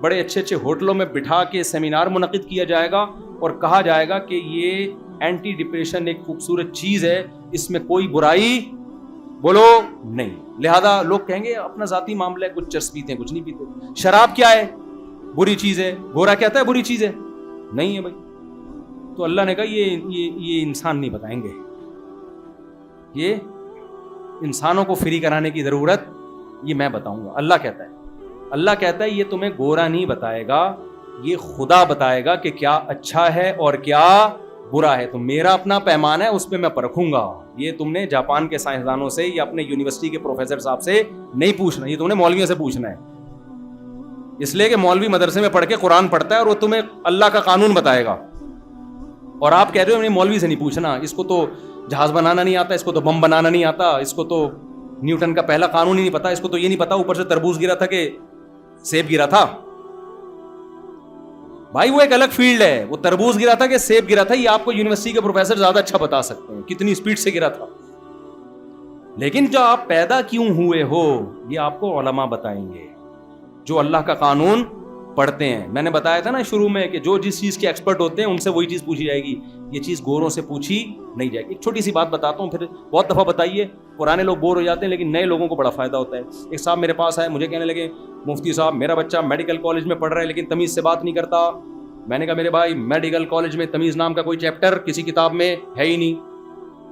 بڑے اچھے اچھے ہوٹلوں میں بٹھا کے سیمینار منعقد کیا جائے گا اور کہا جائے گا کہ یہ اینٹی ڈپریشن ایک خوبصورت چیز ہے, اس میں کوئی برائی بولو نہیں. لہذا لوگ کہیں گے اپنا ذاتی معاملہ ہے, کچھ چرس پیتے ہیں کچھ نہیں پیتے. شراب کیا ہے؟ بری چیز ہے. گورا کہتا ہے بری چیز ہے؟ نہیں ہے بھائی. تو اللہ نے کہا یہ انسان نہیں بتائیں گے, یہ انسانوں کو فری کرانے کی ضرورت یہ میں بتاؤں گا. اللہ کہتا ہے یہ تمہیں گورا نہیں بتائے گا, یہ خدا بتائے گا کہ کیا اچھا ہے اور کیا برا ہے. تو میرا اپنا پیمانہ ہے, اس پہ میں پرکھوں گا. یہ تم نے جاپان کے سائنسدانوں سے یا اپنے یونیورسٹی کے پروفیسر صاحب سے نہیں پوچھنا, یہ تم نے مولویوں سے پوچھنا ہے. اس لیے کہ مولوی مدرسے میں پڑھ کے قرآن پڑھتا ہے اور وہ تمہیں اللہ کا قانون بتائے گا, اور آپ کہہ رہے ہو مولوی سے نہیں پوچھنا, اس کو تو جہاز بنانا نہیں آتا, اس کو تو بم بنانا نہیں آتا, اس کو تو نیوٹن کا پہلا قانون ہی نہیں پتا, اس کو تو یہ نہیں پتا اوپر سے تربوز گرا تھا کہ سیب گرا تھا. بھائی وہ ایک الگ فیلڈ ہے, وہ تربوز گرا تھا کہ سیب گرا تھا یہ آپ کو یونیورسٹی کے پروفیسر زیادہ اچھا بتا سکتے ہیں کتنی سپیڈ سے گرا تھا. لیکن جو آپ پیدا کیوں ہوئے ہو یہ آپ کو علماء بتائیں گے جو اللہ کا قانون پڑھتے ہیں. میں نے بتایا تھا نا شروع میں کہ جو جس چیز کے ایکسپرٹ ہوتے ہیں ان سے وہی چیز پوچھی جائے گی, یہ چیز گوروں سے پوچھی نہیں جائے گی. ایک چھوٹی سی بات بتاتا ہوں, پھر بہت دفعہ بتائیے, پرانے لوگ بور ہو جاتے ہیں لیکن نئے لوگوں کو بڑا فائدہ ہوتا ہے. ایک صاحب میرے پاس آئے, مجھے کہنے لگے مفتی صاحب میرا بچہ میڈیکل کالج میں پڑھ رہا ہے لیکن تمیز سے بات نہیں کرتا. میں نے کہا میرے بھائی میڈیکل کالج میں تمیز نام کا کوئی چیپٹر کسی کتاب میں ہے ہی نہیں.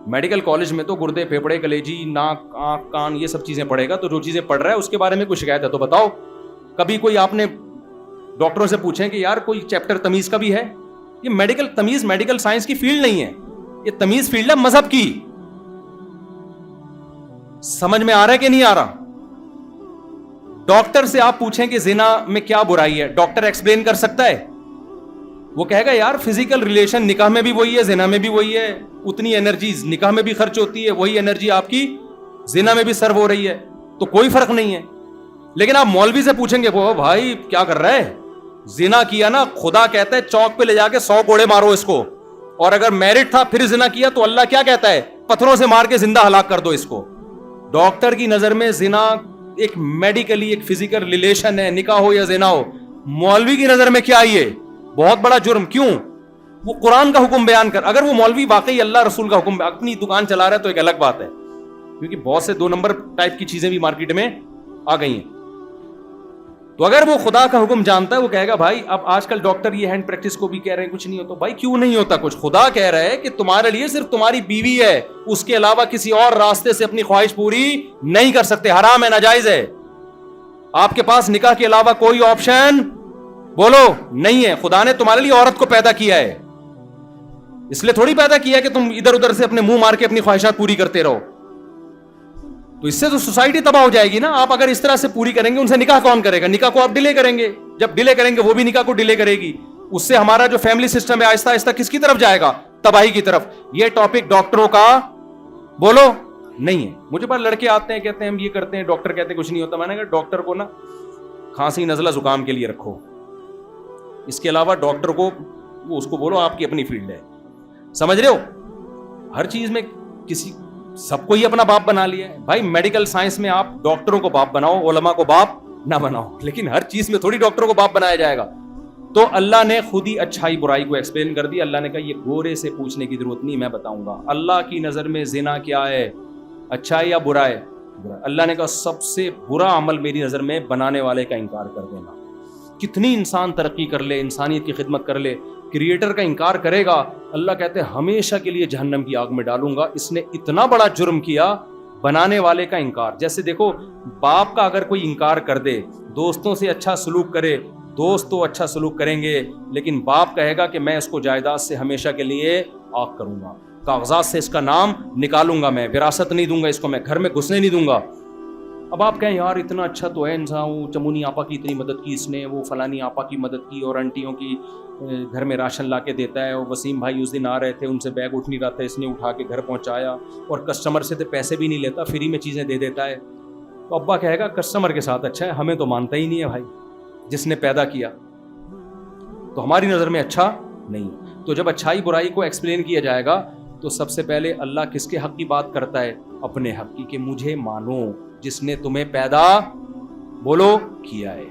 میڈیکل کالج میں تو گردے پھیپڑے کلیجی ناک آنکھ کان یہ سب چیزیں پڑھے گا, تو جو چیزیں پڑھ رہا ہے اس کے بارے میں کوئی شکایت ہے تو بتاؤ. کبھی کوئی آپ نے ڈاکٹروں سے پوچھیں کہ یار کوئی چیپٹر تمیز کا بھی ہے؟ یہ میڈیکل تمیز میڈیکل سائنس کی فیلڈ نہیں ہے, یہ تمیز فیلڈ ہے مذہب کی. سمجھ میں آ رہا ہے کہ نہیں آ رہا؟ ڈاکٹر سے آپ پوچھیں کہ زنا میں کیا برائی ہے, ڈاکٹر ایکسپلین کر سکتا ہے؟ وہ کہے گا یار فزیکل ریلیشن نکاح میں بھی وہی ہے, زنا میں بھی وہی ہے, اتنی انرجی نکاح میں بھی خرچ ہوتی ہے, وہی انرجی آپ کی زنا میں بھی سرو ہو رہی ہے, تو کوئی فرق نہیں ہے. لیکن آپ مولوی سے پوچھیں گے وہ بھائی کیا کر رہا ہے, زنا کیا نا, خدا کہتا ہے چوک پہ لے جا کے 100 کوڑے مارو اس کو, اور اگر میرڈ تھا پھر زنا کیا تو اللہ کیا کہتا ہے, پتھروں سے مار کے زندہ ہلاک کر دو اس کو. ڈاکٹر کی نظر میں زنا ایک میڈیکلی ایک فزیکل ریلیشن ہے, نکاح ہو یا زنا ہو. مولوی کی نظر میں کیا یہ بہت بڑا جرم. کیوں؟ وہ قرآن کا حکم بیان کر. اگر وہ مولوی واقعی اللہ رسول کا حکم اپنی دکان چلا رہا ہے تو ایک الگ بات ہے, کیونکہ بہت سے 2 نمبر ٹائپ کی چیزیں بھی مارکیٹ میں آ گئی ہیں. تو اگر وہ خدا کا حکم جانتا ہے وہ کہے گا بھائی اب آج کل ڈاکٹر یہ ہینڈ پریکٹس کو بھی کہہ رہے ہیں کچھ نہیں ہوتا. بھائی کیوں نہیں ہوتا کچھ؟ خدا کہہ رہا ہے کہ تمہارے لیے صرف تمہاری بیوی ہے, اس کے علاوہ کسی اور راستے سے اپنی خواہش پوری نہیں کر سکتے, حرام ہے, ناجائز ہے. آپ کے پاس نکاح کے علاوہ کوئی آپشن بولو نہیں ہے. خدا نے تمہارے لیے عورت کو پیدا کیا ہے, اس لیے تھوڑی پیدا کیا ہے کہ تم ادھر ادھر سے اپنے منہ مار کے اپنی خواہشات پوری کرتے رہو. تو اس سے تو سوسائٹی تباہ ہو جائے گی نا. آپ اگر اس طرح سے پوری کریں گے ان سے نکاح کون کرے گا؟ نکاح کو آپ ڈیلے کریں گے, جب ڈیلے کریں گے وہ بھی نکاح کو ڈیلے کرے گی. اس سے ہمارا جو فیملی سسٹم ہے آہستہ آہستہ کس کی طرف جائے گا؟ تباہی کی طرف. یہ ٹاپک ڈاکٹروں کا بولو نہیں ہے. مجھے پاس لڑکے آتے ہیں کہتے ہیں ہم یہ کرتے ہیں, ڈاکٹر کہتے ہیں کچھ نہیں ہوتا. میں نے کہا ڈاکٹر کو نا کھانسی نزلہ زکام کے لیے رکھو, اس کے علاوہ ڈاکٹر کو وہ اس کو بولو آپ کی اپنی فیلڈ ہے. سمجھ رہے ہو؟ ہر چیز میں کسی سب کو ہی اپنا باپ بنا لیا ہے. بھائی میڈیکل سائنس میں آپ ڈاکٹروں کو باپ بناؤ, علماء کو باپ نہ بناؤ, لیکن ہر چیز میں تھوڑی ڈاکٹروں کو باپ بنایا جائے گا. تو اللہ نے خود ہی اچھائی برائی کو ایکسپلین کر دی. اللہ نے کہا یہ گورے سے پوچھنے کی ضرورت نہیں, میں بتاؤں گا. اللہ کی نظر میں زنا کیا ہے, اچھا ہے یا برا ہے؟ اللہ نے کہا سب سے برا عمل میری نظر میں بنانے والے کا انکار کر دینا. کتنی انسان ترقی کر لے, انسانیت کی خدمت کر لے, کریٹر کا انکار کرے گا, اللہ کہتے ہیں ہمیشہ کے لیے جہنم کی آگ میں ڈالوں گا. اس نے اتنا بڑا جرم کیا, بنانے والے کا انکار. جیسے دیکھو باپ کا اگر کوئی انکار کر دے, دوستوں سے اچھا سلوک کرے, دوست تو اچھا سلوک کریں گے, لیکن باپ کہے گا کہ میں اس کو جائیداد سے ہمیشہ کے لیے آگ کروں گا, کاغذات سے اس کا نام نکالوں گا, میں وراثت نہیں دوں گا اس کو, میں گھر میں گھسنے نہیں دوں گا. اب آپ کہیں یار اتنا اچھا تو ہے انسان, وہ چمونی آپا کی اتنی مدد کی اس نے, وہ فلانی آپا کی مدد کی, اور انٹیوں کی گھر میں راشن لا کے دیتا ہے, اور وسیم بھائی اس دن آ رہے تھے ان سے بیگ اٹھ نہیں رہا تھا, اس نے اٹھا کے گھر پہنچایا, اور کسٹمر سے تو پیسے بھی نہیں لیتا, فری میں چیزیں دے دیتا ہے. تو ابا کہے گا کسٹمر کے ساتھ اچھا ہے, ہمیں تو مانتا ہی نہیں ہے بھائی, جس نے پیدا کیا تو ہماری نظر میں اچھا نہیں. تو جب اچھائی برائی کو ایکسپلین کیا جائے گا تو سب سے پہلے اللہ کس کے حق کی بات کرتا ہے؟ اپنے حق کی, کہ مجھے مانو جس نے تمہیں پیدا بولو کیا ہے.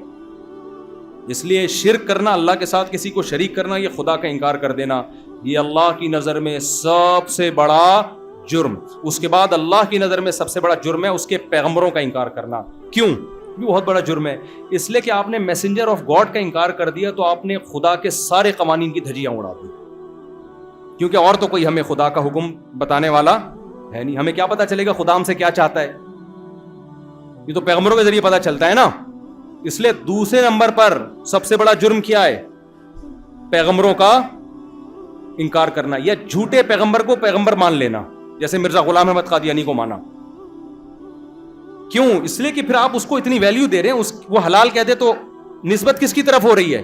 اس لیے شرک کرنا, اللہ کے ساتھ کسی کو شریک کرنا, یہ خدا کا انکار کر دینا, یہ اللہ کی نظر میں سب سے بڑا جرم. اس کے بعد اللہ کی نظر میں سب سے بڑا جرم ہے اس کے پیغمبروں کا انکار کرنا. کیوں؟ یہ بہت بڑا جرم ہے. اس لیے کہ آپ نے میسنجر آف گاڈ کا انکار کر دیا تو آپ نے خدا کے سارے قوانین کی دھجیاں اڑا دی, کیونکہ اور تو کوئی ہمیں خدا کا حکم بتانے والا ہے نہیں. ہمیں کیا پتا چلے گا خدا ہم سے کیا چاہتا ہے؟ یہ تو پیغمبروں کے ذریعے پتا چلتا ہے نا. اس لیے دوسرے نمبر پر سب سے بڑا جرم کیا ہے؟ پیغمبروں کا انکار کرنا, یا جھوٹے پیغمبر کو پیغمبر مان لینا, جیسے مرزا غلام احمد قادیانی کو مانا. کیوں؟ اس لیے کہ پھر آپ اس کو اتنی ویلیو دے رہے ہیں, وہ حلال کہہ دے تو نسبت کس کی طرف ہو رہی ہے؟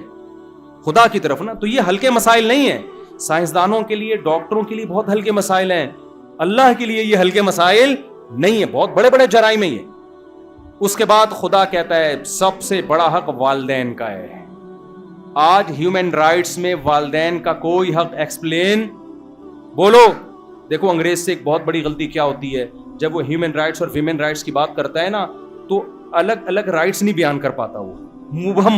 خدا کی طرف نا. تو یہ ہلکے مسائل نہیں ہیں. سائنسدانوں کے لیے, ڈاکٹروں کے لیے بہت ہلکے مسائل ہیں, اللہ کے لیے یہ ہلکے مسائل نہیں ہیں, بہت بڑے بڑے جرائم ہیں یہ. اس کے بعد خدا کہتا ہے سب سے بڑا حق والدین کا ہے. آج ہیومن رائٹس میں والدین کا کوئی حق ایکسپلین بولو. دیکھو انگریز سے ایک بہت بڑی غلطی کیا ہوتی ہے, جب وہ ہیومن رائٹس اور ویمن رائٹس کی بات کرتا ہے نا تو الگ الگ رائٹس نہیں بیان کر پاتا, وہ مبہم,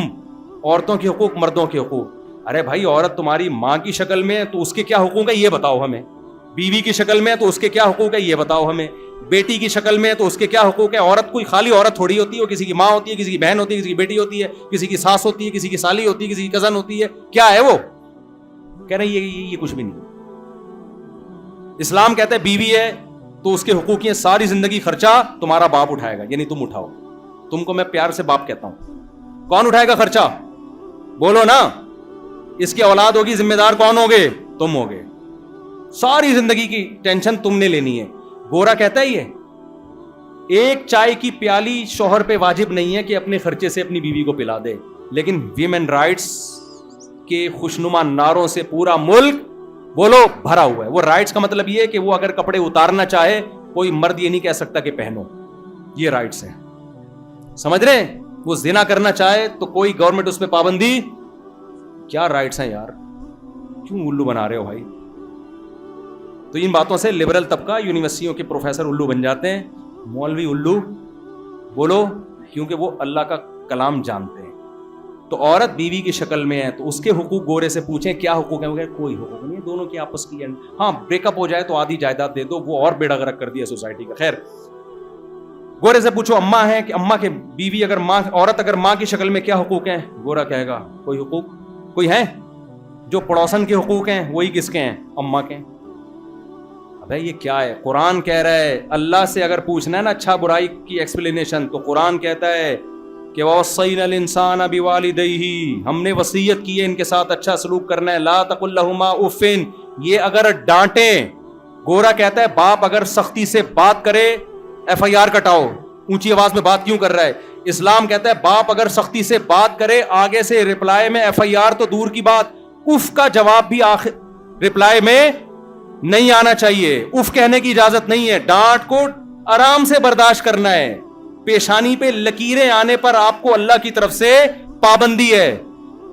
عورتوں کے حقوق, مردوں کے حقوق. ارے بھائی عورت تمہاری ماں کی شکل میں ہے تو اس کے کیا حقوق ہے یہ بتاؤ ہمیں, بیوی کی شکل میں ہے تو اس کے کیا حقوق ہے یہ بتاؤ ہمیں, بیٹی کی شکل میں ہے تو اس کے کیا حقوق ہے. عورت کوئی خالی عورت تھوڑی ہوتی ہے, وہ کسی کی ماں ہوتی ہے, کسی کی بہن ہوتی ہے, کسی کی بیٹی ہوتی ہے, کسی کی ساس ہوتی ہے, کسی کی سالی ہوتی ہے, کسی کی کزن ہوتی ہے. کیا ہے وہ؟ کہہ رہے یہ کچھ بھی نہیں. اسلام کہتا ہے بیوی ہے تو اس کے حقوق ہیں, ساری زندگی خرچہ تمہارا باپ اٹھائے گا, یعنی تم اٹھاؤ. تم کو میں پیار سے باپ کہتا ہوں. کون اٹھائے گا خرچہ؟ بولو نا. اس کی اولاد ہوگی, ذمہ دار کون ہوگے؟ تم ہوگے. ساری زندگی کی ٹینشن تم نے لینی ہے. گورا کہتا ہے یہ ایک چائے کی پیالی شوہر پہ واجب نہیں ہے کہ اپنے خرچے سے اپنی بیوی کو پلا دے, لیکن ویمن رائٹس کے خوشنما نعروں سے پورا ملک بولو بھرا ہوا ہے. وہ رائٹس کا مطلب یہ ہے کہ وہ اگر کپڑے اتارنا چاہے کوئی مرد یہ نہیں کہہ سکتا کہ پہنو, یہ رائٹس ہیں. سمجھ رہے ہیں؟ وہ زنا کرنا چاہے تو کوئی گورنمنٹ اس پہ پابندی. کیا رائٹس ہیں یار, کیوں الو بنا رہے ہو بھائی؟ تو ان باتوں سے لبرل طبقہ, یونیورسٹیوں کے پروفیسر الو بن جاتے ہیں, مولوی الو بولو, کیونکہ وہ اللہ کا کلام جانتے ہیں. تو عورت بیوی کی شکل میں ہے تو اس کے حقوق گورے سے پوچھیں کیا حقوق ہیں, وہ کہے کوئی حقوق نہیں, دونوں کی آپس کی. ہاں بریک اپ ہو جائے تو آدھی جائیداد دے دو, وہ اور بیڑا غرق کر دیا سوسائٹی کا. خیر, گورے سے پوچھو اماں ہے کہ اماں کے بیوی اگر ماں, عورت اگر ماں کی شکل میں کیا حقوق ہیں؟ گورا کہے گا کوئی حقوق کوئی ہے. جو پڑوسن کے حقوق ہیں وہی کس کے ہیں؟ اماں کے. ابے یہ کیا ہے؟ قرآن کہہ رہا ہے, اللہ سے اگر پوچھنا ہے نا اچھا برائی کی ایکسپلینیشن, تو قرآن کہتا ہے کہ وَوَصَّيْنَا الْإِنسَانَ بِوَالِدَيْهِ, ہم نے وصیت کی ہے ان کے ساتھ اچھا سلوک کرنا ہے. لَا تَقُلْ لَهُمَا اُفٍّ, یہ اگر ڈانٹیں. گورا کہتا ہے باپ اگر سختی سے بات کرے ایف آئی آر کٹاؤ, اونچی آواز میں بات کیوں کر رہا ہے. اسلام کہتا ہے باپ اگر سختی سے بات کرے آگے سے رپلائی میں ایف آئی آر تو دور کی بات, اف کا جواب بھی آخر رپلائی میں نہیں آنا چاہیے. اف کہنے کی اجازت نہیں ہے. ڈانٹ کو آرام سے برداشت کرنا ہے. پیشانی پہ لکیریں آنے پر آپ کو اللہ کی طرف سے پابندی ہے.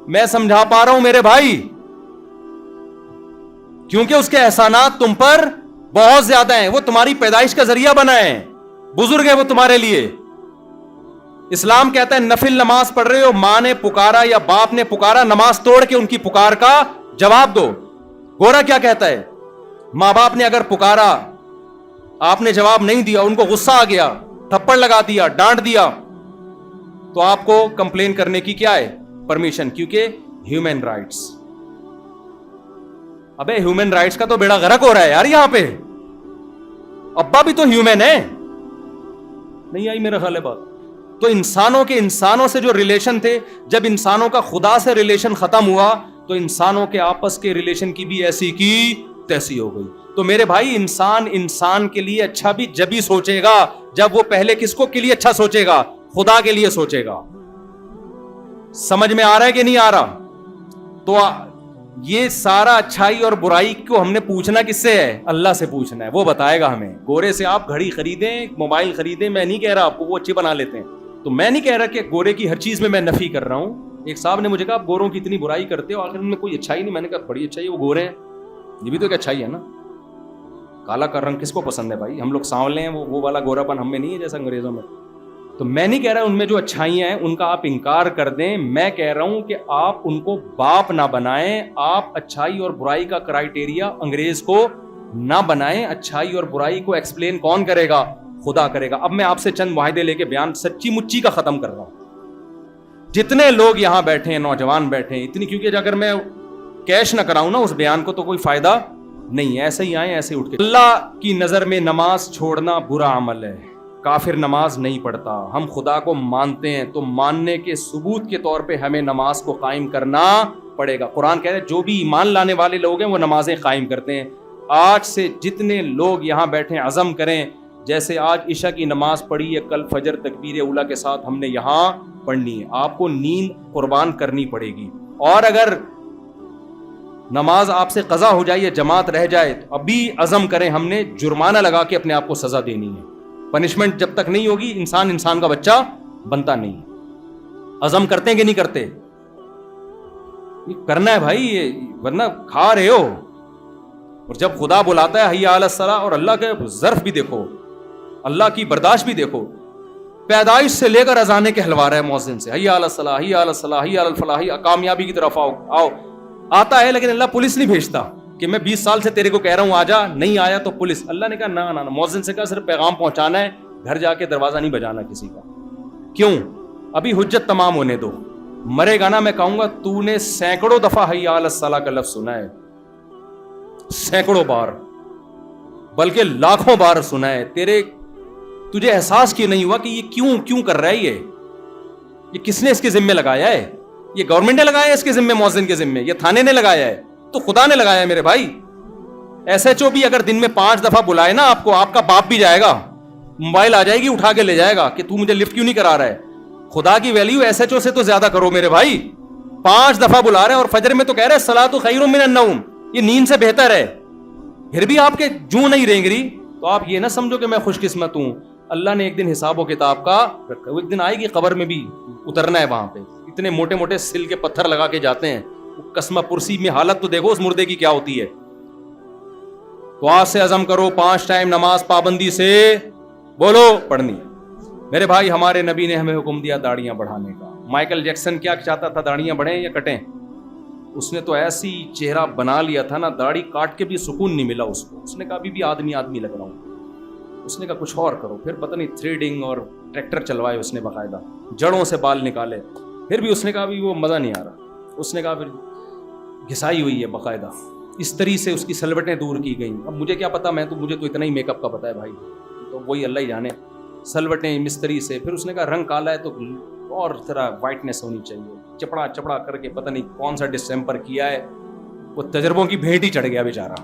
میں سمجھا پا رہا ہوں میرے بھائی, کیونکہ اس کے احسانات تم پر بہت زیادہ ہیں. وہ تمہاری پیدائش کا ذریعہ بنا ہے, بزرگ ہے وہ تمہارے لیے. اسلام کہتا ہے نفل نماز پڑھ رہے ہو, ماں نے پکارا یا باپ نے پکارا, نماز توڑ کے ان کی پکار کا جواب دو. گورا کیا کہتا ہے؟ ماں باپ نے اگر پکارا, آپ نے جواب نہیں دیا, ان کو غصہ آ گیا, تھپڑ لگا دیا, ڈانٹ دیا, تو آپ کو کمپلین کرنے کی کیا ہے؟ پرمیشن, کیونکہ ہیومن رائٹس. ابے ہیومن رائٹس کا تو بیڑا غرق ہو رہا ہے یار یہاں پہ. ابا بھی تو ہیومن ہے. نہیں آئی میرا خیال ہے بات. تو انسانوں کے انسانوں سے جو ریلیشن تھے, جب انسانوں کا خدا سے ریلیشن ختم ہوا تو انسانوں کے آپس کے ریلیشن کی بھی ایسی کی تیسی ہو گئی. تو میرے بھائی انسان کے لیے اچھا بھی جب ہی سوچے گا جب وہ پہلے کس کو کے لیے اچھا سوچے گا؟ خدا کے لیے سوچے گا. سمجھ میں آ رہا ہے کہ نہیں آ رہا؟ تو یہ سارا اچھائی اور برائی کو ہم نے پوچھنا کس سے ہے؟ اللہ سے پوچھنا ہے, وہ بتائے گا ہمیں. گورے سے آپ گھڑی خریدیں, موبائل خریدیں, میں نہیں کہہ رہا آپ کو وہ اچھی بنا لیتے ہیں, تو میں نہیں کہہ رہا کہ گورے کی ہر چیز میں نفی کر رہا ہوں. ایک صاحب نے مجھے کہا آپ گوروں کی اتنی برائی کرتے ہو, آخر ان میں کوئی اچھائی نہیں. میں نے کہا بڑی اچھائی ہے, وہ گورے ہیں, یہ بھی تو ایک اچھائی ہے نا. کالا کا رنگ کس کو پسند ہے بھائی؟ ہم لوگ سانولے ہیں, وہ والا گورا پن ہم میں نہیں ہے جیسا انگریزوں میں. تو میں نہیں کہہ رہا ان میں جو اچھائیاں ہیں ان کا آپ انکار کر دیں, میں کہہ رہا ہوں کہ آپ ان کو باپ نہ بنائیں, آپ اچھائی اور برائی کا کرائیٹیریا انگریز کو نہ بنائیں. اچھائی اور برائی کو ایکسپلین کون کرے گا؟ خدا کرے گا. اب میں آپ سے چند معاہدے لے کے بیان سچی مچی کا ختم کر رہا ہوں. جتنے لوگ یہاں بیٹھے ہیں, نوجوان بیٹھے ہیں اتنی, کیونکہ اگر میں کیش نہ کراؤں نا اس بیان کو تو کوئی فائدہ نہیں ہے. ایسے ہی آئیں ایسے اٹھ کے. اللہ کی نظر میں نماز چھوڑنا برا عمل ہے. کافر نماز نہیں پڑھتا. ہم خدا کو مانتے ہیں تو ماننے کے ثبوت کے طور پہ ہمیں نماز کو قائم کرنا پڑے گا. قرآن کہہ رہے ہیں جو بھی ایمان لانے والے لوگ ہیں وہ نمازیں قائم کرتے ہیں. آج سے جتنے لوگ یہاں بیٹھے عزم کریں جیسے آج عشاء کی نماز پڑھی ہے کل فجر تکبیر اولیٰ کے ساتھ ہم نے یہاں پڑھنی ہے. آپ کو نیند قربان کرنی پڑے گی. اور اگر نماز آپ سے قضا ہو جائے یا جماعت رہ جائے تو ابھی عزم کریں ہم نے جرمانہ لگا کے اپنے آپ کو سزا دینی ہے. پنشمنٹ جب تک نہیں ہوگی انسان کا بچہ بنتا نہیں. عزم کرتے ہیں کہ نہیں کرتے؟ یہ کرنا ہے بھائی, یہ ورنہ کھا رہے ہو. اور جب خدا بلاتا ہے حی علی الصلاۃ, اور اللہ کے ظرف بھی دیکھو, اللہ کی برداشت بھی دیکھو, پیدائش سے لے کر اذانے کے حلوا رہا ہے مؤذن سے, حی علی الصلاۃ حی علی الصلاۃ حی علی الفلاح, کامیابی کی طرف آؤ. آتا ہے لیکن اللہ پولیس نہیں بھیجتا کہ میں 20 سال سے تیرے کو کہہ رہا ہوں آجا, نہیں آیا تو پولیس. اللہ نے کہا نہ, مؤذن سے کہا صرف پیغام پہنچانا ہے, گھر جا کے دروازہ نہیں بجانا کسی کا. کیوں؟ ابھی حجت تمام ہونے دو. مرے گا نا میں کہوں گا تو نے سینکڑوں دفعہ حی علی الصلاۃ کا لفظ سنا ہے, سینکڑوں بار بلکہ لاکھوں بار سنا ہے. تجھے احساس کیوں نہیں ہوا کہ یہ کیوں کر رہا ہے؟ یہ کس نے اس کے ذمے لگایا ہے؟ یہ گورنمنٹ نے لگایا ہے اس کے ذمے, مؤذن کے ذمے, یہ تھانے نے لگایا ہے؟ تو خدا نے لگایا ہے میرے بھائی. ایس ایچ او بھی اگر دن میں 5 دفعہ بلائے نا آپ کو, آپ کا باپ بھی جائے گا, موبائل آ جائے گی اٹھا کے لے جائے گا کہ تو مجھے لفٹ کیوں نہیں کرا رہا ہے. خدا کی ویلیو ایس ایچ او سے تو زیادہ کرو میرے بھائی. 5 دفعہ بلا رہے ہیں اور فجر میں تو کہہ رہے الصلاۃ خیر من النوم, یہ نیند سے بہتر ہے. پھر بھی آپ کے جوں نہیں رینگ رہی تو آپ یہ نہ سمجھو کہ میں خوش قسمت ہوں. اللہ نے ایک دن حساب و کتاب کا رکھا, وہ ایک دن آئے گی قبر میں بھی اترنا ہے وہاں پہ. اتنے موٹے موٹے سل کے پتھر لگا کے جاتے ہیں. قسمہ پرسی میں حالت تو دیکھو اس مردے کی کیا ہوتی ہے. تو آج سے عزم کرو 5 ٹائم نماز پابندی سے بولو پڑھنی. میرے بھائی ہمارے نبی نے ہمیں حکم دیا داڑیاں بڑھانے کا. مائیکل جیکسن کیا چاہتا تھا, داڑیاں بڑھیں یا کٹیں؟ اس نے تو ایسی چہرہ بنا لیا تھا نا, داڑھی کاٹ کے بھی سکون نہیں ملا اس کو. اس نے کہا ابھی بھی آدمی لگ رہا ہوں. اس نے کہا کچھ اور کرو. پھر پتہ نہیں تھریڈنگ اور ٹریکٹر چلوائے اس نے, باقاعدہ جڑوں سے بال نکالے. پھر بھی اس نے کہا ابھی وہ مزہ نہیں آ رہا. اس نے کہا پھر گھسائی ہوئی ہے باقاعدہ, اس طرح سے اس کی سلوٹیں دور کی گئیں. اب مجھے کیا پتا, مجھے تو اتنا ہی میک اپ کا پتا ہے بھائی, تو وہی اللہ ہی جانے. سلوٹیں مستری سے, پھر اس نے کہا رنگ کالا ہے تو اور طرح وائٹنس ہونی چاہیے. چپڑا کر کے پتہ نہیں کون سا ڈسٹمپر کیا ہے, وہ تجربوں کی بھیٹ ہی چڑھ گیا بیچارہ.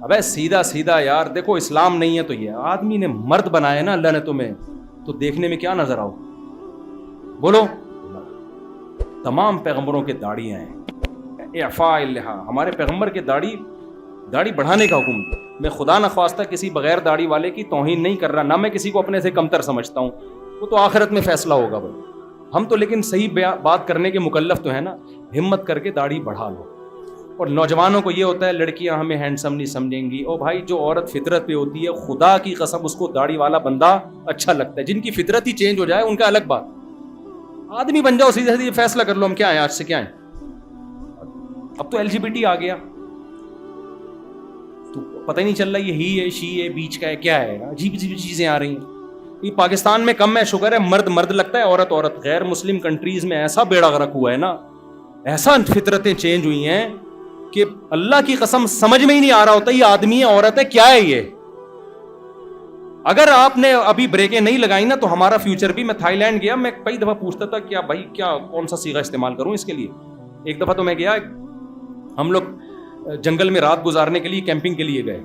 ابے سیدھا یار دیکھو, اسلام نہیں ہے تو یہ آدمی نے مرد بنایا نا اللہ نے تمہیں, تو دیکھنے میں کیا نظر آؤ بولو. تمام پیغمبروں کے داڑیاں ہیں. اعفاء اللحیٰ, ہمارے پیغمبر کے داڑھی بڑھانے کا حکم. میں خدا نخواستہ کسی بغیر داڑھی والے کی توہین نہیں کر رہا, نہ میں کسی کو اپنے سے کمتر سمجھتا ہوں. وہ تو آخرت میں فیصلہ ہوگا بھائی. ہم تو لیکن صحیح بات کرنے کے مکلف تو ہیں نا. ہمت کر کے داڑھی بڑھا لو. اور نوجوانوں کو یہ ہوتا ہے لڑکیاں ہمیں ہینڈسم نہیں سمجھیں گی. او بھائی جو عورت فطرت پہ ہوتی ہے خدا کی قسم اس کو داڑھی والا بندہ اچھا لگتا ہے. جن کی فطرت ہی چینج ہو جائے ان کا الگ بات. آدمی بن جاؤ سیدھے فیصلہ کر لو ہم کیا ہیں, آج سے کیا ہیں. اب تو LGBT آ گیا تو پتہ ہی نہیں چل رہا یہ ہی ہے شی ہے بیچ کا ہے کیا ہے. عجیب چیزیں آ رہی ہیں. یہ پاکستان میں کم ہے شکر ہے, مرد لگتا ہے عورت. غیر مسلم کنٹریز میں ایسا بیڑا غرق ہوا ہے نا, ایسا فطرتیں چینج ہوئی ہیں کہ اللہ کی قسم سمجھ میں ہی نہیں آ رہا ہوتا یہ آدمی ہے عورت ہے کیا ہے یہ. اگر آپ نے ابھی بریکیں نہیں لگائی نا تو ہمارا فیوچر بھی. میں تھائی لینڈ گیا, میں کئی دفعہ پوچھتا تھا کیا بھائی کیا کون سا صیغہ استعمال کروں اس کے لیے. ایک دفعہ تو میں گیا, ہم لوگ جنگل میں رات گزارنے کے لیے کیمپنگ کے لیے گئے.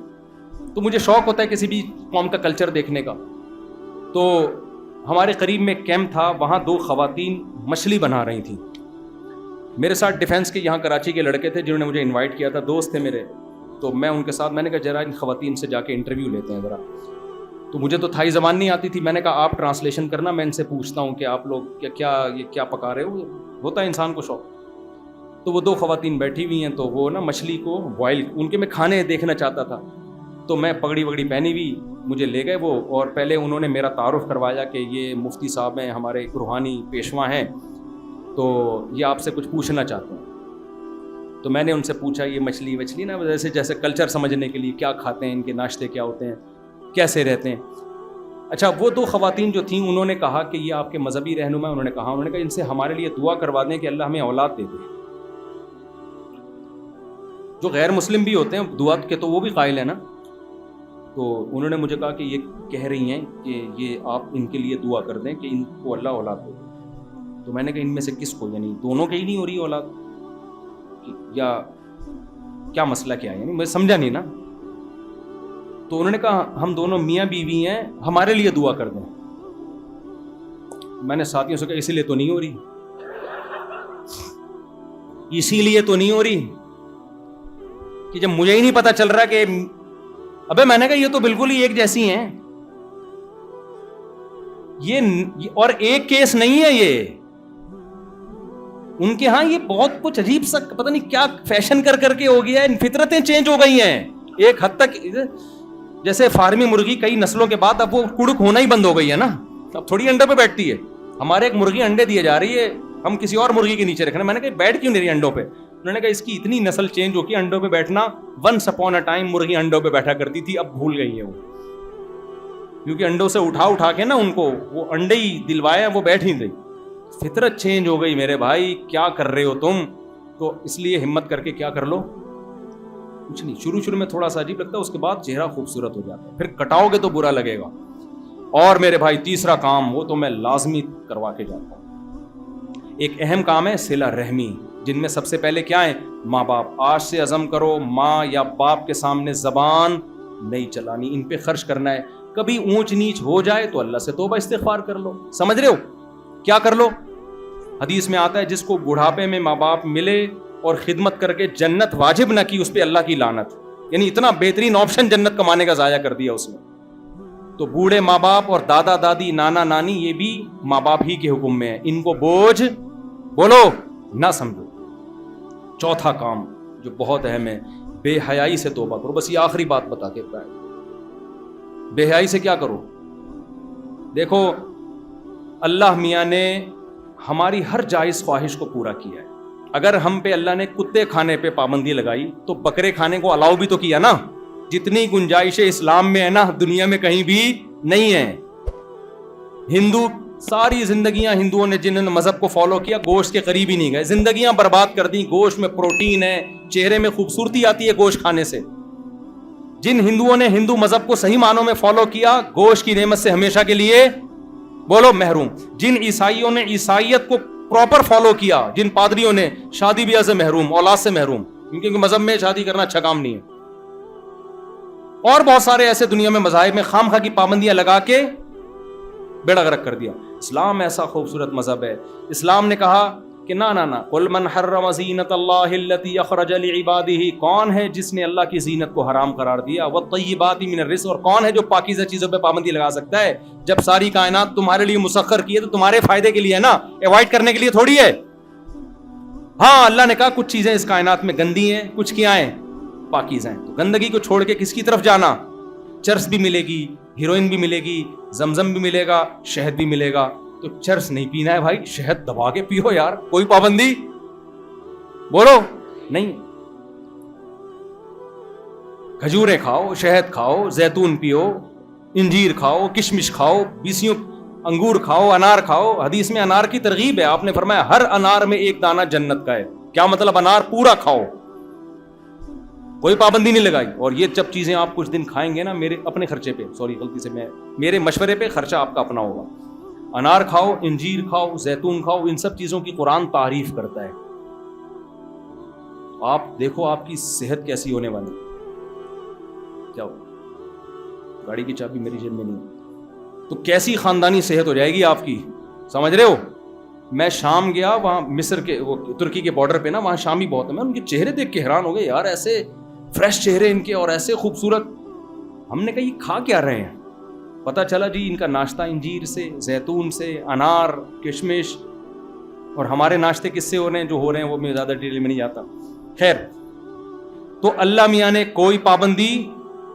تو مجھے شوق ہوتا ہے کسی بھی قوم کا کلچر دیکھنے کا. تو ہمارے قریب میں کیمپ تھا, وہاں 2 خواتین مچھلی بنا رہی تھیں. میرے ساتھ ڈیفینس کے یہاں کراچی کے لڑکے تھے جنہوں نے مجھے انوائٹ کیا تھا, دوست تھے میرے. تو میں ان کے ساتھ, میں نے کہا ذرا ان خواتین سے جا کے انٹرویو لیتے ہیں ذرا. تو مجھے تو تھائی زبان نہیں آتی تھی. میں نے کہا آپ ٹرانسلیشن کرنا, میں ان سے پوچھتا ہوں کہ آپ لوگ کیا پکا رہے ہو. ہوتا ہے انسان کو شوق. تو وہ 2 خواتین بیٹھی ہوئی ہیں, تو وہ نا مچھلی کو بوائل, ان کے میں کھانے دیکھنا چاہتا تھا. تو میں پگڑی وگڑی پہنی ہوئی مجھے لے گئے وہ, اور پہلے انہوں نے میرا تعارف کروایا کہ یہ مفتی صاحب ہیں, ہمارے ایک روحانی پیشوا ہیں, تو یہ آپ سے کچھ پوچھنا چاہتے ہیں. تو میں نے ان سے پوچھا یہ مچھلی نا جیسے کلچر سمجھنے کے لیے, کیا کھاتے ہیں, ان کے ناشتے کیا ہوتے ہیں, کیسے رہتے ہیں. اچھا وہ 2 خواتین جو تھیں انہوں نے کہا کہ یہ آپ کے مذہبی رہنما, انہوں نے کہا ان سے ہمارے لیے دعا کروا دیں کہ اللہ ہمیں اولاد دے دے. جو غیر مسلم بھی ہوتے ہیں دعا کے تو وہ بھی قائل ہیں نا. تو انہوں نے مجھے کہا کہ یہ کہہ رہی ہیں کہ یہ آپ ان کے لیے دعا کر دیں کہ ان کو اللہ اولاد دے. تو میں نے کہا ان میں سے کس کو, یعنی دونوں کے ہی نہیں ہو رہی اولاد, یا کیا مسئلہ کیا ہے, یعنی میں سمجھا نہیں نا. تو انہوں نے کہا ہم دونوں میاں بیوی ہیں, ہمارے لیے دعا کر دیں. میں نے ساتھیوں سے کہا اسی لیے تو نہیں ہو رہی, اسی لیے تو نہیں ہو رہی کہ جب مجھے ہی نہیں پتا چل رہا کہ ابے میں نے کہا یہ تو بالکل ہی ایک جیسی ہیں, یہ اور ایک کیس نہیں ہے یہ ان کے ہاں, یہ بہت کچھ عجیب سا پتہ نہیں کیا فیشن کر کے ہو گیا ہے, فطرتیں چینج ہو گئی ہیں ایک حد تک. جیسے فارمی مرغی کئی نسلوں کے بعد اب وہ کڑک ہونا ہی بند ہو گئی ہے نا, اب تھوڑی انڈے پہ بیٹھتی ہے. ہمارے ایک مرغی انڈے دیے جا رہی ہے, ہم کسی اور مرغی کے نیچے رکھنا. میں نے کہا بیٹھ کیوں نہیں رہی انڈوں پہ, انہوں نے کہا اس کی اتنی نسل چینج ہو گئی, انڈوں پہ بیٹھنا ونس اپون اے ٹائم مرغی انڈوں پہ بیٹھا کرتی تھی, اب بھول گئی ہے وہ, کیونکہ انڈوں سے اٹھا کے نا ان کو وہ انڈے ہی دلوائے, وہ بیٹھ ہی گئی. فطرت چینج ہو گئی میرے بھائی, کیا کر رہے ہو تم. تو اس لیے ہمت کر کے کیا کر لو, کچھ نہیں. شروع میں تھوڑا سا عجیب لگتا ہے, اس کے بعد چہرہ خوبصورت ہو جاتا ہے, پھر کٹاؤ گے تو برا لگے گا. اور میرے بھائی تیسرا کام وہ تو میں لازمی کروا کے جاتا ہوں, ایک اہم کام ہے صلہ رحمی, جن میں سب سے پہلے کیا ہے ماں باپ. آج سے عزم کرو ماں یا باپ کے سامنے زبان نہیں چلانی, ان پہ خرچ کرنا ہے. کبھی اونچ نیچ ہو جائے تو اللہ سے توبہ استغفار کر لو. سمجھ رہے ہو کیا کر لو. حدیث میں آتا ہے جس کو بڑھاپے میں ماں باپ ملے اور خدمت کر کے جنت واجب نہ کی, اس پہ اللہ کی لعنت. یعنی اتنا بہترین آپشن جنت کمانے کا ضائع کر دیا اس نے. تو بوڑھے ماں باپ اور دادا دادی نانا نانی یہ بھی ماں باپ ہی کے حکم میں ہے, ان کو بوجھ بولو نہ سمجھو. چوتھا کام جو بہت اہم ہے, بے حیائی سے توبہ کرو. بس یہ آخری بات بتا کے بے حیائی سے کیا کرو. دیکھو اللہ میاں نے ہماری ہر جائز خواہش کو پورا کیا ہے. اگر ہم پہ اللہ نے کتے کھانے پہ پابندی لگائی تو بکرے کھانے کو الاؤ بھی تو کیا نا. جتنی گنجائش اسلام میں ہے نا دنیا میں کہیں بھی نہیں ہے. ہندو ساری زندگیاں ہندوؤں نے جنہوں نے مذہب کو فالو کیا گوشت کے قریب ہی نہیں گئے, زندگیاں برباد کر دی. گوشت میں پروٹین ہے, چہرے میں خوبصورتی آتی ہے گوشت کھانے سے. جن ہندوؤں نے ہندو مذہب کو صحیح معنوں میں فالو کیا گوشت کی نعمت سے ہمیشہ کے لیے بولو محروم. جن عیسائیوں نے عیسائیت کو پراپر فالو کیا, جن پادریوں نے شادی بیاہ سے محروم, اولاد سے محروم, کیونکہ مذہب میں شادی کرنا اچھا کام نہیں ہے. اور بہت سارے ایسے دنیا میں مذاہب میں خام خواہ کی پابندیاں لگا کے بیڑا غرق کر دیا. اسلام ایسا خوبصورت مذہب ہے. اسلام نے کہا کہ نہ قل من حرم زینت اللہ التی اخرج لعبادہ, کون ہے جس نے اللہ کی زینت کو حرام قرار دیا, والطیبات من الرزق, اور کون ہے جو پاکیزہ چیزوں پہ پابندی لگا سکتا ہے. جب ساری کائنات تمہارے لیے مسخر کی ہے تو تمہارے فائدے کے لیے ہے نا, ایوائڈ کرنے کے لیے تھوڑی ہے. ہاں اللہ نے کہا کچھ چیزیں اس کائنات میں گندی ہیں, کچھ کیا ہیں پاکیزہ ہیں. تو گندگی کو چھوڑ کے کس کی طرف جانا, چرس بھی ملے گی, ہیروئن بھی ملے گی, زمزم بھی ملے گا, شہد بھی ملے گا. تو چرس نہیں پینا ہے بھائی, شہد دبا کے پیو یار, کوئی پابندی بولو نہیں. کھجوریں کھاؤ, شہد کھاؤ, زیتون پیو, انجیر کھاؤ, کشمش کھاؤ, بیسیوں انگور کھاؤ, انار کھاؤ. حدیث میں انار کی ترغیب ہے, آپ نے فرمایا ہر انار میں ایک دانہ جنت کا ہے. کیا مطلب, انار پورا کھاؤ, کوئی پابندی نہیں لگائی. اور یہ جب چیزیں آپ کچھ دن کھائیں گے نا, میرے اپنے خرچے پہ, غلطی سے میرے مشورے پہ خرچہ آپ کا اپنا ہوگا. انار کھاؤ, انجیر کھاؤ, زیتون کھاؤ, ان سب چیزوں کی قرآن تعریف کرتا ہے. آپ دیکھو آپ کی صحت کیسی ہونے والی. کیا ہو, گاڑی کی چابی میری جیب میں نہیں, تو کیسی خاندانی صحت ہو جائے گی آپ کی, سمجھ رہے ہو. میں شام گیا, وہاں مصر کے وہ ترکی کے بارڈر پہ نا, وہاں شامی بہت ہے, میں ان کے چہرے دیکھ کے حیران ہو گئے یار, ایسے فریش چہرے ان کے اور ایسے خوبصورت. ہم نے کہا یہ کھا کیا رہے ہیں, پتہ چلا جی ان کا ناشتہ انجیر سے, زیتون سے, انار, کشمش. اور ہمارے ناشتے کس سے ہو رہے ہیں, جو ہو رہے ہیں وہ میں زیادہ ڈیٹیل میں نہیں جاتا. خیر, تو اللہ میاں نے کوئی پابندی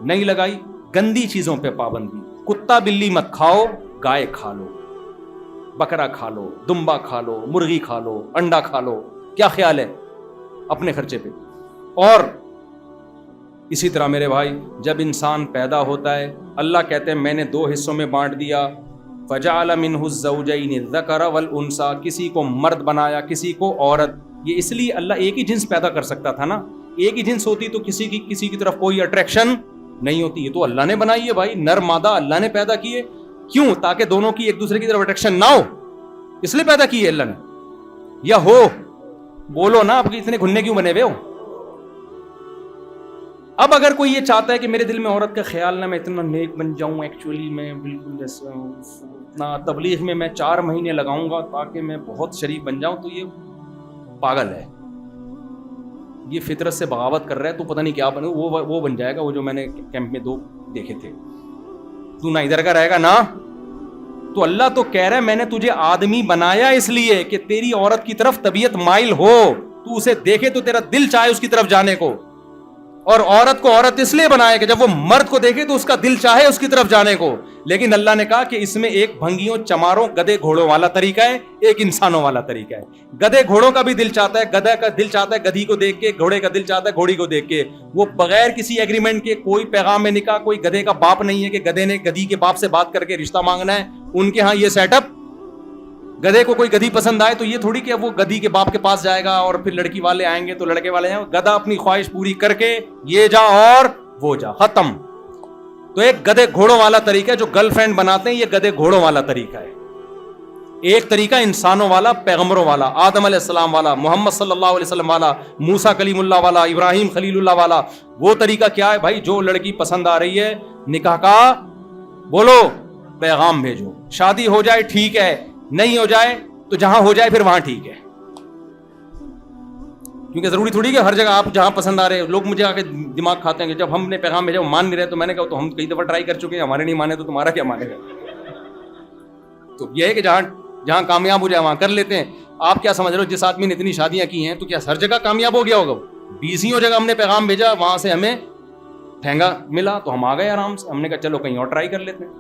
نہیں لگائی. گندی چیزوں پہ پابندی. کتا بلی مت کھاؤ, گائے کھا لو, بکرا کھا لو, دمبا کھا لو, مرغی کھا لو, انڈا کھا لو. کیا خیال ہے؟ اپنے خرچے پہ. اور اسی طرح میرے بھائی جب انسان پیدا ہوتا ہے اللہ کہتے ہیں میں نے 2 حصوں میں بانٹ دیا. فجعل منہ الزوجین الذکر والانثی, کسی کو مرد بنایا کسی کو عورت. یہ اس لیے اللہ ایک ہی جنس پیدا کر سکتا تھا نا. ایک ہی جنس ہوتی تو کسی کی طرف کوئی اٹریکشن نہیں ہوتی. یہ تو اللہ نے بنائی ہے بھائی, نر مادہ اللہ نے پیدا کیے. کیوں؟ تاکہ دونوں کی ایک دوسرے کی طرف اٹریکشن نہ ہو, اس لیے پیدا کی ہے اللہ نے. یا ہو بولو نا, آپ اتنے گھننے کیوں بنے ہوئے ہو؟ اب اگر کوئی یہ چاہتا ہے کہ میرے دل میں عورت کا خیال نہ, میں اتنا نیک بن جاؤں, ایکچولی میں بالکل جیسے اتنا تبلیغ میں 4 مہینے لگاؤں گا تاکہ میں بہت شریف بن جاؤں, تو یہ پاگل ہے. یہ فطرت سے بغاوت کر رہا ہے. تو پتہ نہیں کیا بنے, وہ بن جائے گا وہ جو میں نے کیمپ میں 2 دیکھے تھے. تو نہ ادھر کا رہے گا نا. تو اللہ تو کہہ رہا ہے میں نے تجھے آدمی بنایا اس لیے کہ تیری عورت کی طرف طبیعت مائل ہو, تو اسے دیکھے تو تیرا دل چاہے اس کی طرف جانے کو. اور عورت کو عورت اس لیے بنایا کہ جب وہ مرد کو دیکھے تو اس کا دل چاہے اس کی طرف جانے کو. لیکن اللہ نے کہا کہ اس میں ایک بھنگیوں چماروں گدے گھوڑوں والا طریقہ ہے, ایک انسانوں والا طریقہ ہے. گدے گھوڑوں کا بھی دل چاہتا ہے, گدھا کا دل چاہتا ہے گدھی کو دیکھ کے, گھوڑے کا دل چاہتا ہے گھوڑی کو دیکھ کے. وہ بغیر کسی ایگریمنٹ کے, کوئی پیغام میں نکاح, کوئی گدھے کا باپ نہیں ہے کہ گدھے نے گدھی کے باپ سے بات کر کے رشتہ مانگنا ہے. ان کے ہاں یہ سیٹ اپ. گدھے کو کوئی گدھی پسند آئے تو یہ تھوڑی کہ وہ گدھی کے باپ کے پاس جائے گا اور پھر لڑکی والے آئیں گے تو لڑکے والے آئیں. گدھا اپنی خواہش پوری کر کے یہ جا اور وہ جا, ختم. تو ایک گدھے گھوڑوں والا طریقہ ہے جو گرل فرینڈ بناتے ہیں, یہ گدھے گھوڑوں والا طریقہ ہے. ایک طریقہ انسانوں والا, پیغمبروں والا, آدم علیہ السلام والا, محمد صلی اللہ علیہ وسلم والا, موسیٰ کلیم اللہ والا, ابراہیم خلیل اللہ والا. وہ طریقہ کیا ہے بھائی؟ جو لڑکی پسند آ رہی ہے, نکاح کا بولو, پیغام بھیجو, شادی ہو جائے ٹھیک ہے, نہیں ہو جائے تو جہاں ہو جائے پھر وہاں ٹھیک ہے. کیونکہ ضروری تھوڑی کہ ہر جگہ آپ جہاں پسند آ رہے ہیں. لوگ مجھے آ کے دماغ کھاتے ہیں کہ جب ہم نے پیغام بھیجا وہ مان نہیں رہے, تو میں نے کہا تو ہم کئی دفعہ ٹرائی کر چکے ہیں, ہمارے نہیں مانے تو تمہارا کیا مانے گا. تو یہ ہے کہ جہاں کامیاب ہو جائے وہاں کر لیتے ہیں. آپ کیا سمجھ رہے ہو جس آدمی نے اتنی شادیاں کی ہیں تو کیا ہر جگہ کامیاب ہو گیا ہوگا؟ 20 جگہ ہم نے پیغام بھیجا, وہاں سے ہمیں ٹھینگا ملا تو ہم آ گئے آرام سے. ہم نے کہا چلو کہیں اور ٹرائی کر لیتے ہیں.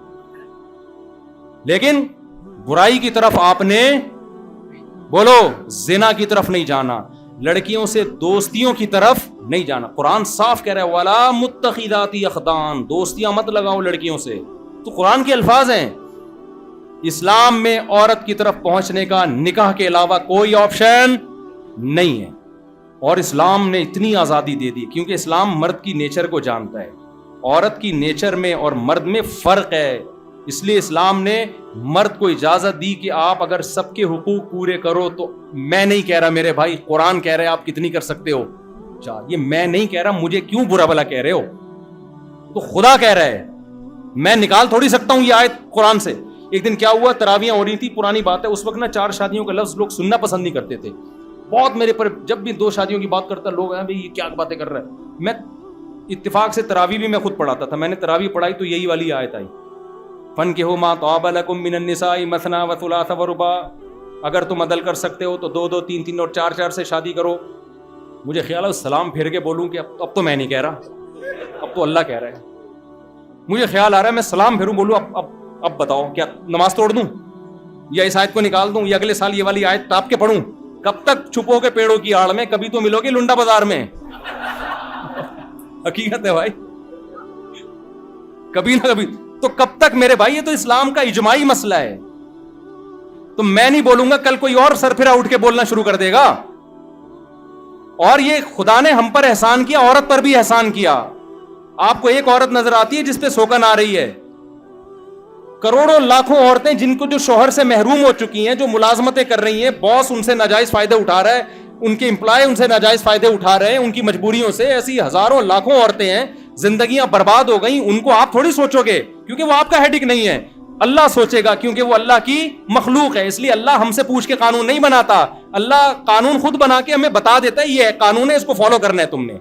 لیکن برائی کی طرف آپ نے بولو, زنا کی طرف نہیں جانا, لڑکیوں سے دوستیوں کی طرف نہیں جانا. قرآن صاف کہہ رہا ہے وَلَا مُتَّخِذَاتِ أَخْدَانٍ, دوستیاں مت لگاؤ لڑکیوں سے. تو قرآن کے الفاظ ہیں. اسلام میں عورت کی طرف پہنچنے کا نکاح کے علاوہ کوئی آپشن نہیں ہے. اور اسلام نے اتنی آزادی دے دی کیونکہ اسلام مرد کی نیچر کو جانتا ہے. عورت کی نیچر میں اور مرد میں فرق ہے, اس لیے اسلام نے مرد کو اجازت دی کہ آپ اگر سب کے حقوق پورے کرو تو, میں نہیں کہہ رہا میرے بھائی, قرآن کہہ رہے آپ کتنی کر سکتے ہو, یہ میں نہیں کہہ رہا, مجھے کیوں برا بھلا کہہ رہے ہو, تو خدا کہہ رہا ہے, میں نکال تھوڑی سکتا ہوں یہ آیت قرآن سے. ایک دن کیا ہوا, تراویاں ہو رہی تھی, پرانی بات ہے, اس وقت نا 4 شادیوں کا لفظ لوگ سننا پسند نہیں کرتے تھے. بہت میرے پر جب بھی 2 شادیوں کی بات کرتا لوگ ہیں بھائی یہ کیا باتیں کر رہا ہے. میں اتفاق سے تراویح بھی میں خود پڑھاتا تھا, میں نے تراویح پڑھائی تو یہی والی آیت آئی, فَانكِحُوا مَا طَابَ لَكُم مِّنَ النِّسَاءِ مَثْنَىٰ وَثُلَاثَ وَرُبَاعَ, اگر تم عدل کر سکتے ہو تو 2 3 اور 4 سے شادی کرو. مجھے خیال ہے سلام پھیر کے بولوں کہ اب تو میں نہیں کہہ رہا, اب تو اللہ کہہ رہا ہے. مجھے خیال آ رہا ہے میں سلام پھیروں, بولوں اب بتاؤ کیا نماز توڑ دوں یا اس آیت کو نکال دوں یا اگلے سال یہ والی آیت ٹاپ کے پڑھوں؟ کب تک چھپو گے پیڑوں کی آڑ میں, کبھی تو ملو گے لنڈا بازار میں. حقیقت ہے بھائی, کبھی نہ کبھی. تو کب تک میرے بھائی, یہ تو اسلام کا اجماعی مسئلہ ہے. تو میں نہیں بولوں گا, کل کوئی اور سر پھرا اٹھ کے بولنا شروع کر دے گا. اور یہ خدا نے ہم پر احسان کیا, عورت پر بھی احسان کیا. آپ کو ایک عورت نظر آتی ہے جس پہ سوکن آ رہی ہے, کروڑوں لاکھوں عورتیں جن کو جو شوہر سے محروم ہو چکی ہیں, جو ملازمتیں کر رہی ہیں, باس ان سے ناجائز فائدے اٹھا رہا ہے, ان کے امپلائی ان سے ناجائز فائدے اٹھا رہے ہیں ان کی مجبوریوں سے. ایسی ہزاروں لاکھوں عورتیں ہیں, زندگیاں برباد ہو گئیں. ان کو آپ تھوڑی سوچو گے کیونکہ وہ آپ کا ہیڈک نہیں ہے, اللہ سوچے گا کیونکہ وہ اللہ کی مخلوق ہے. اس لیے اللہ ہم سے پوچھ کے قانون نہیں بناتا, اللہ قانون خود بنا کے ہمیں بتا دیتا ہے یہ قانون ہے, اس کو فالو کرنا ہے تم نے.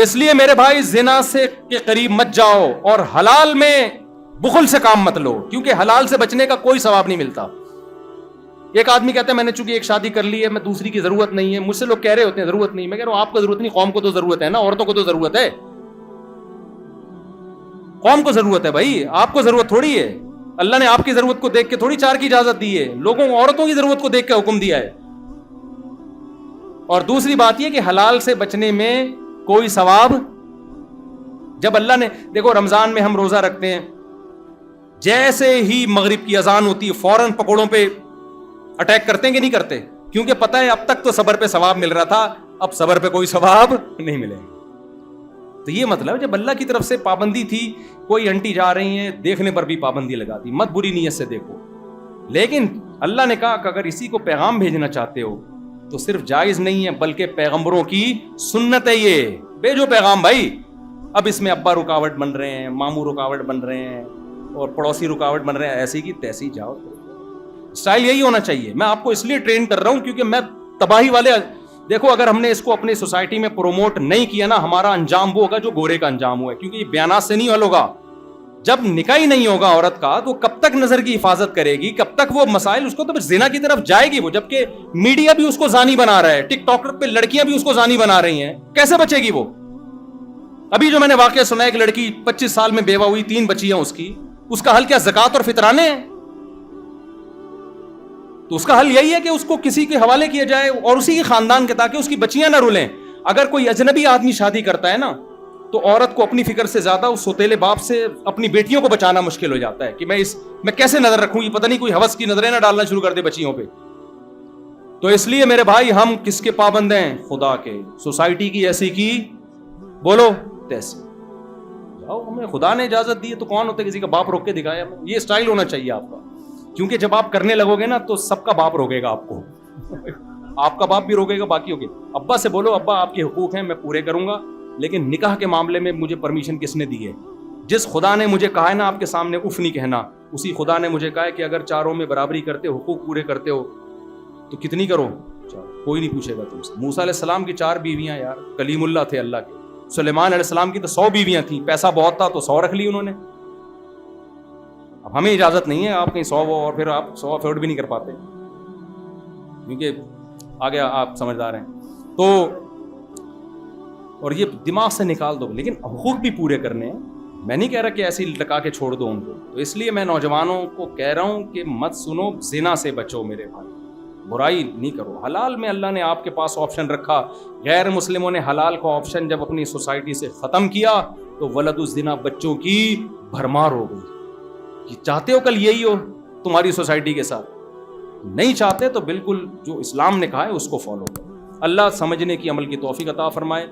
اس لیے میرے بھائی زنا سے کے قریب مت جاؤ اور حلال میں بخل سے کام مت لو, کیونکہ حلال سے بچنے کا کوئی ثواب نہیں ملتا. ایک آدمی کہتا ہے میں نے چونکہ ایک شادی کر لی ہے, میں دوسری کی ضرورت نہیں ہے. مجھ سے لوگ کہہ رہے ہوتے ہیں ضرورت نہیں, میں کہہ رہا ہوں آپ کو ضرورت نہیں, قوم کو تو ضرورت ہے نا, عورتوں کو تو ضرورت ہے. قوم کو ضرورت ہے بھائی, آپ کو ضرورت تھوڑی ہے. اللہ نے آپ کی ضرورت کو دیکھ کے تھوڑی چار کی اجازت دی ہے, لوگوں عورتوں کی ضرورت کو دیکھ کے حکم دیا ہے. اور دوسری بات یہ کہ حلال سے بچنے میں کوئی ثواب, جب اللہ نے, دیکھو رمضان میں ہم روزہ رکھتے ہیں, جیسے ہی مغرب کی اذان ہوتی ہے فوراً پکوڑوں پہ اٹیک کرتے ہیں کہ نہیں کرتے, کیونکہ پتہ ہے اب تک تو صبر پہ ثواب مل رہا تھا, اب صبر پہ کوئی ثواب نہیں ملے. تو یہ مطلب جب اللہ کی طرف سے پابندی تھی, کوئی انٹی جا رہی ہیں دیکھنے پر بھی پابندی لگا دی, مت بری نیت سے دیکھو. لیکن اللہ نے کہا کہ اگر اسی کو پیغام بھیجنا چاہتے ہو تو صرف جائز نہیں ہے بلکہ پیغمبروں کی سنت ہے یہ, بھیجو پیغام بھائی. اب اس میں ابا رکاوٹ بن رہے ہیں, ماموں رکاوٹ بن رہے ہیں, اور پڑوسی رکاوٹ بن رہے ہیں, ایسی کی تیسی جاؤ. اسٹائل یہی ہونا چاہیے. میں آپ کو اس لیے ٹرین کر رہا ہوں کیونکہ میں تباہی والے, دیکھو اگر ہم نے اس کو اپنی سوسائٹی میں پروموٹ نہیں کیا نا, ہمارا انجام وہ ہوگا جو گورے کا انجام ہوا ہے, کیونکہ یہ بیانات سے نہیں حل ہوگا. جب نکاح ہی نہیں ہوگا عورت کا تو کب تک نظر کی حفاظت کرے گی, کب تک وہ مسائل, اس کو تو زنا کی طرف جائے گی وہ, جبکہ میڈیا بھی اس کو زانی بنا رہا ہے, ٹک ٹاک پہ لڑکیاں بھی اس کو زانی بنا رہی ہیں, کیسے بچے گی وہ؟ ابھی جو میں نے واقعہ سنا ہے, ایک لڑکی 25 سال میں بیوہ ہوئی, 3 بچیاں اس کی, اس کا حل کیا زکوٰۃ اور فطرانے ہیں؟ تو اس کا حل یہی ہے کہ اس کو کسی کے حوالے کیا جائے اور اسی کے خاندان کے, تاکہ اس کی بچیاں نہ رولیں. اگر کوئی اجنبی آدمی شادی کرتا ہے نا تو عورت کو اپنی فکر سے زیادہ اس سوتیلے باپ سے اپنی بیٹیوں کو بچانا مشکل ہو جاتا ہے کہ میں کیسے نظر رکھوں, یہ پتہ نہیں کوئی ہوس کی نظریں نہ ڈالنا شروع کر دے بچیوں پہ. تو اس لیے میرے بھائی ہم کس کے پابند ہیں؟ خدا کے. سوسائٹی کی ایسی کی بولو تیسی جاؤ, ہمیں خدا نے اجازت دی ہے تو کون ہوتا ہے کسی کا باپ روک کے دکھایا؟ یہ اسٹائل ہونا چاہیے آپ کا, کیونکہ جب آپ کرنے لگو گے نا تو سب کا باپ روکے گا آپ کو, آپ کا باپ بھی روکے گا باقیوں کے. ابا سے بولو ابا آپ کے حقوق ہیں میں پورے کروں گا, لیکن نکاح کے معاملے میں مجھے پرمیشن کس نے دی ہے؟ جس خدا نے مجھے کہا ہے نا آپ کے سامنے اف نہیں کہنا, اسی خدا نے مجھے کہا ہے کہ اگر چاروں میں برابری کرتے ہو, حقوق پورے کرتے ہو تو کتنی کرو, کوئی نہیں پوچھے گا تم سے. موسیٰ علیہ السلام کی 4 بیویاں یار, کلیم اللہ تھے اللہ کے. سلیمان علیہ السلام کی تو 100 بیویاں تھیں, پیسہ بہت تھا تو 100 رکھ لی انہوں نے. اب ہمیں اجازت نہیں ہے آپ کہیں 100 اور پھر آپ 100 افورڈ بھی نہیں کر پاتے, کیونکہ آگے آپ سمجھدار ہیں. تو اور یہ دماغ سے نکال دو, لیکن حقوق بھی پورے کرنے ہیں. میں نہیں کہہ رہا کہ ایسی لٹکا کے چھوڑ دو ان کو. تو اس لیے میں نوجوانوں کو کہہ رہا ہوں کہ مت سنو, زنا سے بچو میرے بھائی, برائی نہیں کرو. حلال میں اللہ نے آپ کے پاس آپشن رکھا, غیر مسلموں نے حلال کا آپشن جب اپنی سوسائٹی سے ختم کیا تو ولد الزنا, بچوں کی بھرمار ہو گئی. کہ چاہتے ہو کل یہی ہو تمہاری سوسائٹی کے ساتھ, نہیں چاہتے تو بالکل جو اسلام نے کہا ہے اس کو فالو کرو. اللہ سمجھنے کی عمل کی توفیق عطا فرمائے.